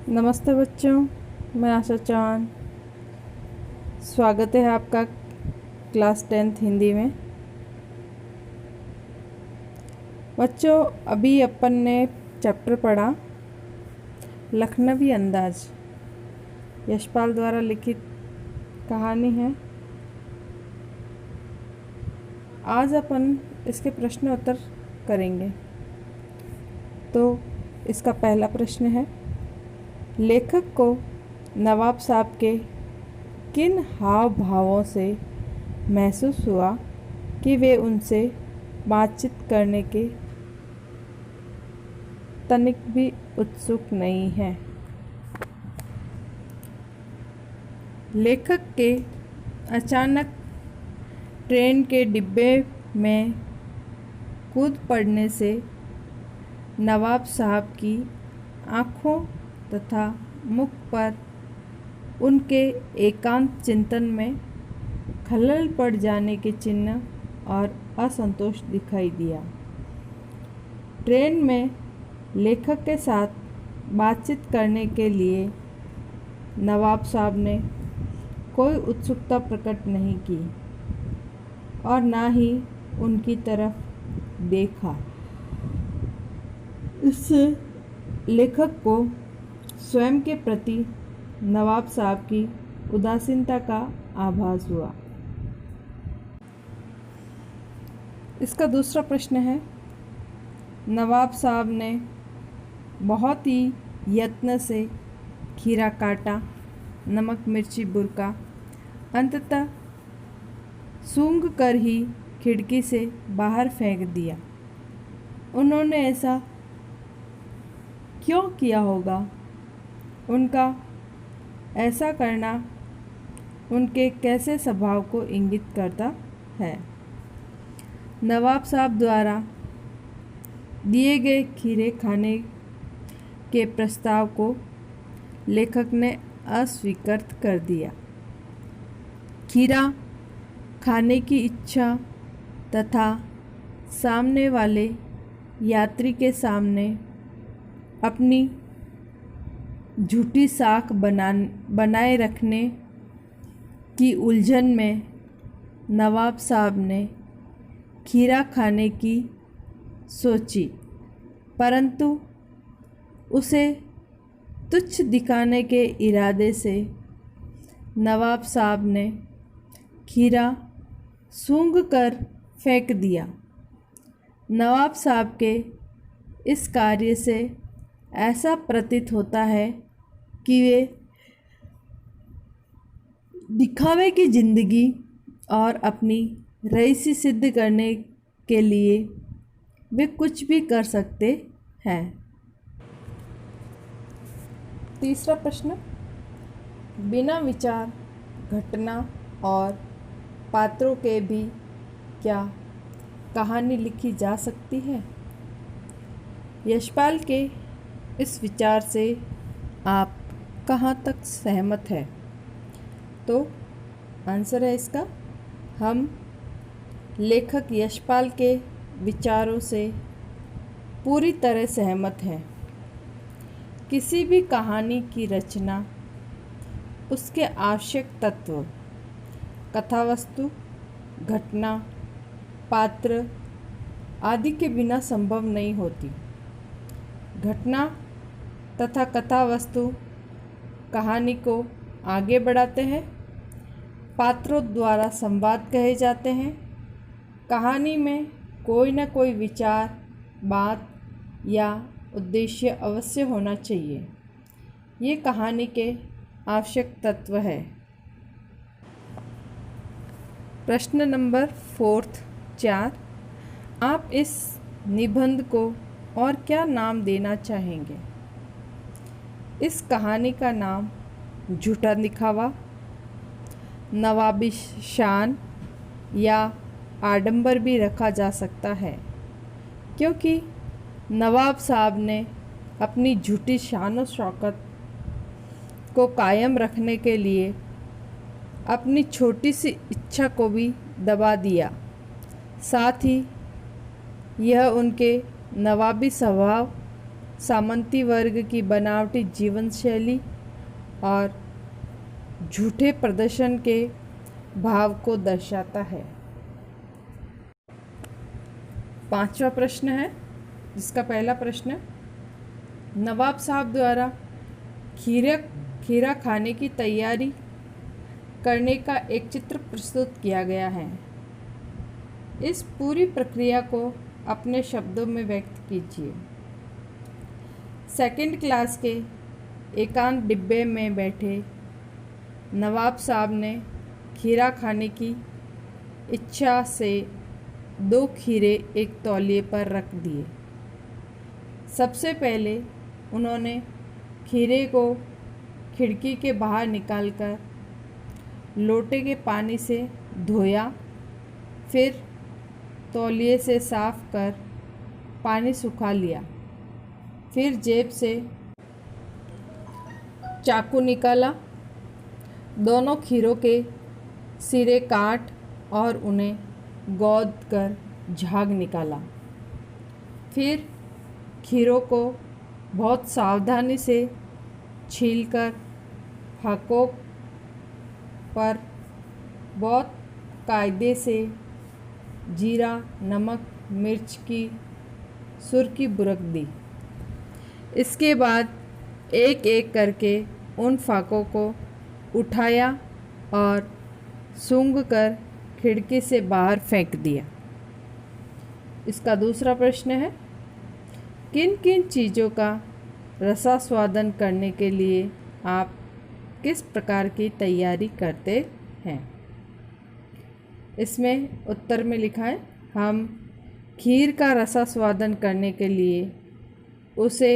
नमस्ते बच्चों, मैं आशा चांद। स्वागत है आपका क्लास 10th हिंदी में। बच्चों, अभी अपन ने चैप्टर पढ़ा लखनवी अंदाज, यशपाल द्वारा लिखित कहानी है। आज अपन इसके प्रश्न उत्तर करेंगे। तो इसका पहला प्रश्न है, लेखक को नवाब साहब के किन हाव भावों से महसूस हुआ कि वे उनसे बातचीत करने के तनिक भी उत्सुक नहीं हैं। लेखक के अचानक ट्रेन के डिब्बे में कूद पड़ने से नवाब साहब की आँखों तथा मुख पर उनके एकांत चिंतन में खलल पड़ जाने के चिन्ह और असंतोष दिखाई दिया। ट्रेन में लेखक के साथ बातचीत करने के लिए नवाब साहब ने कोई उत्सुकता प्रकट नहीं की और ना ही उनकी तरफ देखा। इससे लेखक को स्वयं के प्रति नवाब साहब की उदासीनता का आभास हुआ। इसका दूसरा प्रश्न है, नवाब साहब ने बहुत ही यत्न से खीरा काटा, नमक मिर्ची बुरका, अंततः सूंघ कर ही खिड़की से बाहर फेंक दिया। उन्होंने ऐसा क्यों किया होगा? उनका ऐसा करना उनके कैसे स्वभाव को इंगित करता है? नवाब साहब द्वारा दिए गए खीरे खाने के प्रस्ताव को लेखक ने अस्वीकृत कर दिया। खीरा खाने की इच्छा तथा सामने वाले यात्री के सामने अपनी झूठी साख बनाए रखने की उलझन में नवाब साहब ने खीरा खाने की सोची, परंतु उसे तुच्छ दिखाने के इरादे से नवाब साहब ने खीरा सूंघ कर फेंक दिया। नवाब साहब के इस कार्य से ऐसा प्रतीत होता है कि वे दिखावे की जिंदगी और अपनी रईसी सिद्ध करने के लिए वे कुछ भी कर सकते हैं। तीसरा प्रश्न, बिना विचार, घटना और पात्रों के भी क्या कहानी लिखी जा सकती है? यशपाल के इस विचार से आप कहाँ तक सहमत हैं? तो आंसर है इसका, हम लेखक यशपाल के विचारों से पूरी तरह सहमत हैं। किसी भी कहानी की रचना उसके आवश्यक तत्व, कथावस्तु, घटना, पात्र आदि के बिना संभव नहीं होती। घटना तथा कथावस्तु कहानी को आगे बढ़ाते हैं। पात्रों द्वारा संवाद कहे जाते हैं। कहानी में कोई न कोई विचार, बात या उद्देश्य अवश्य होना चाहिए। ये कहानी के आवश्यक तत्व है। प्रश्न नंबर 4, आप इस निबंध को और क्या नाम देना चाहेंगे? इस कहानी का नाम झूठा दिखावा, नवाबी शान या आडंबर भी रखा जा सकता है, क्योंकि नवाब साहब ने अपनी झूठी शान और शौकत को कायम रखने के लिए अपनी छोटी सी इच्छा को भी दबा दिया। साथ ही यह उनके नवाबी स्वभाव सामंती वर्ग की बनावटी जीवन शैली और झूठे प्रदर्शन के भाव को दर्शाता है। 5वां प्रश्न है, जिसका पहला प्रश्न, नवाब साहब द्वारा खीरा खाने की तैयारी करने का एक चित्र प्रस्तुत किया गया है। इस पूरी प्रक्रिया को अपने शब्दों में व्यक्त कीजिए। सेकंड क्लास के एकांत डिब्बे में बैठे नवाब साहब ने खीरा खाने की इच्छा से 2 खीरे एक तौलिए पर रख दिए। सबसे पहले उन्होंने खीरे को खिड़की के बाहर निकालकर लोटे के पानी से धोया, फिर तौलिए से साफ कर पानी सुखा लिया। फिर जेब से चाकू निकाला, दोनों खीरों के सिरे काट और उन्हें गौद कर झाग निकाला। फिर खीरों को बहुत सावधानी से छीलकर फाकों पर बहुत कायदे से जीरा, नमक, मिर्च की सुर्खी बुरक दी। इसके बाद एक एक करके उन फाकों को उठाया और सूंघ कर खिड़की से बाहर फेंक दिया। इसका दूसरा प्रश्न है, किन किन चीज़ों का रसास्वादन करने के लिए आप किस प्रकार की तैयारी करते हैं? इसमें उत्तर में लिखा है, हम खीर का रसास्वादन करने के लिए उसे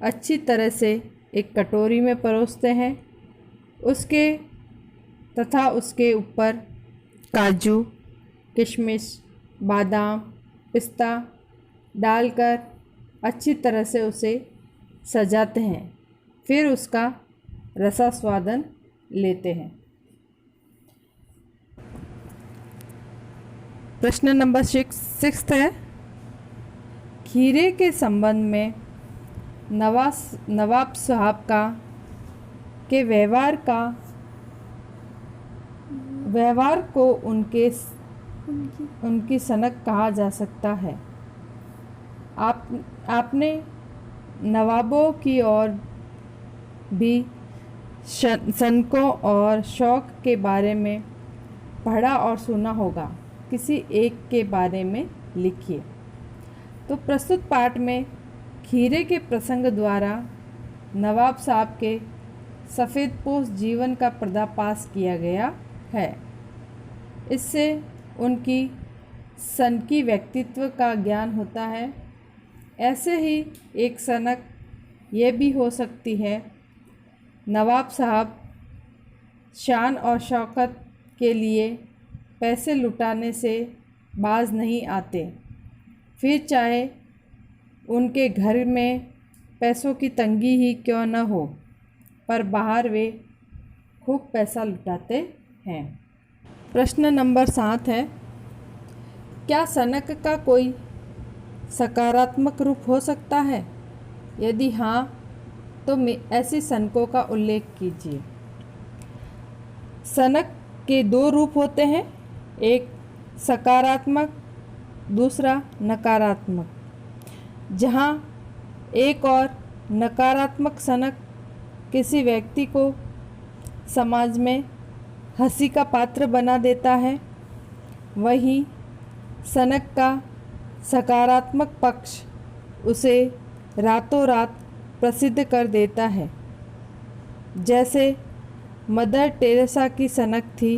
अच्छी तरह से एक कटोरी में परोसते हैं। उसके ऊपर काजू, किशमिश, बादाम, पिस्ता डालकर अच्छी तरह से उसे सजाते हैं, फिर उसका रसास्वादन लेते हैं। प्रश्न नंबर 6 है, खीरे के संबंध में नवाब साहब के व्यवहार को उनकी सनक कहा जा सकता है। आपने नवाबों की और भी सनकों और शौक के बारे में पढ़ा और सुना होगा, किसी एक के बारे में लिखिए। तो प्रस्तुत पाठ में खीरे के प्रसंग द्वारा नवाब साहब के सफ़ेदपोश जीवन का पर्दाफाश किया गया है। इससे उनकी सनकी व्यक्तित्व का ज्ञान होता है। ऐसे ही एक सनक ये भी हो सकती है, नवाब साहब शान और शौकत के लिए पैसे लुटाने से बाज नहीं आते, फिर चाहे उनके घर में पैसों की तंगी ही क्यों न हो, पर बाहर वे खूब पैसा लुटाते हैं। प्रश्न नंबर 7 है, क्या सनक का कोई सकारात्मक रूप हो सकता है? यदि हाँ, तो ऐसी सनकों का उल्लेख कीजिए। सनक के 2 रूप होते हैं, एक सकारात्मक, दूसरा नकारात्मक। जहाँ एक और नकारात्मक सनक किसी व्यक्ति को समाज में हंसी का पात्र बना देता है, वहीं सनक का सकारात्मक पक्ष उसे रातों रात प्रसिद्ध कर देता है। जैसे मदर टेरेसा की सनक थी,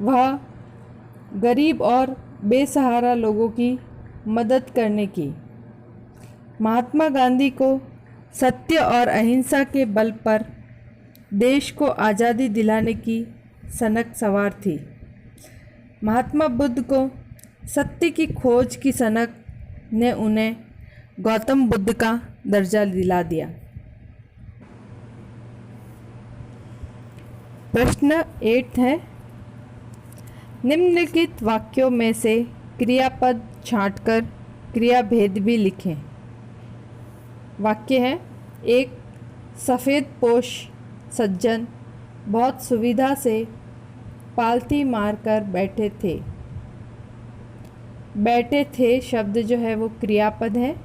वह गरीब और बेसहारा लोगों की मदद करने की। महात्मा गांधी को सत्य और अहिंसा के बल पर देश को आज़ादी दिलाने की सनक सवार थी। महात्मा बुद्ध को सत्य की खोज की सनक ने उन्हें गौतम बुद्ध का दर्जा दिला दिया। प्रश्न 8 है, निम्नलिखित वाक्यों में से क्रियापद छांटकर क्रियाभेद भी लिखें। वाक्य है, एक सफ़ेद पोश सज्जन बहुत सुविधा से पालथी मारकर बैठे थे। बैठे थे शब्द जो है वो क्रियापद है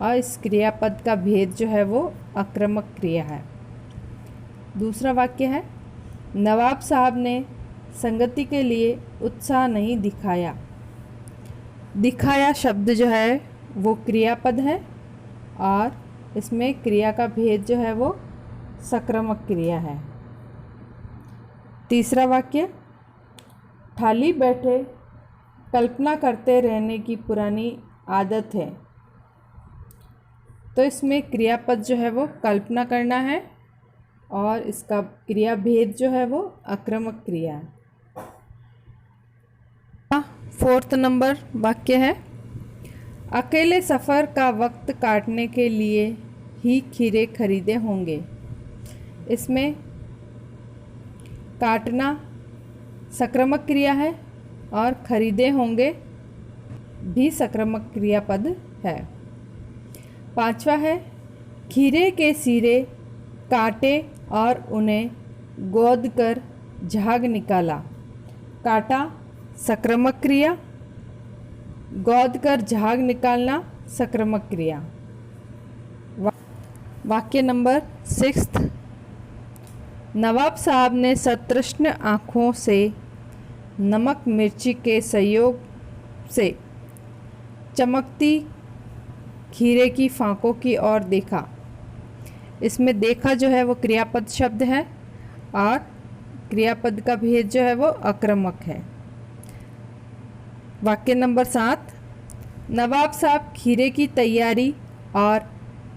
और इस क्रियापद का भेद जो है वो आक्रामक क्रिया है। दूसरा वाक्य है, नवाब साहब ने संगति के लिए उत्साह नहीं दिखाया। दिखाया शब्द जो है वो क्रियापद है और इसमें क्रिया का भेद जो है वो सक्रमक क्रिया है। तीसरा वाक्य, खाली बैठे कल्पना करते रहने की पुरानी आदत है। तो इसमें क्रियापद जो है वो कल्पना करना है और इसका क्रिया भेद जो है वो आक्रामक क्रिया है। 4th नंबर वाक्य है, अकेले सफ़र का वक्त काटने के लिए ही खीरे खरीदे होंगे। इसमें काटना सक्रमक क्रिया है और खरीदे होंगे भी सक्रमक क्रियापद है। 5वां है, खीरे के सिरे काटे और उन्हें गोद कर झाग निकाला। काटा सक्रमक क्रिया, गोद कर झाग निकालना सक्रमक क्रिया। वाक्य नंबर 6, नवाब साहब ने सतृष्ण आँखों से नमक मिर्ची के संयोग से चमकती खीरे की फांकों की ओर देखा। इसमें देखा जो है वो क्रियापद शब्द है और क्रियापद का भेद जो है वो आक्रामक है। वाक्य नंबर 7, नवाब साहब खीरे की तैयारी और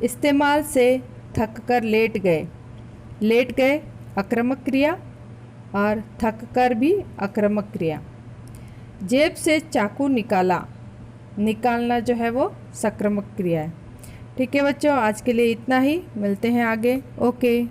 इस्तेमाल से थक कर लेट गए। लेट गए आक्रामक क्रिया और थक कर भी आक्रामक क्रिया। जेब से चाकू निकाला, निकालना जो है वो सक्रमक क्रिया है। ठीक है बच्चों, आज के लिए इतना ही, मिलते हैं आगे। ओके।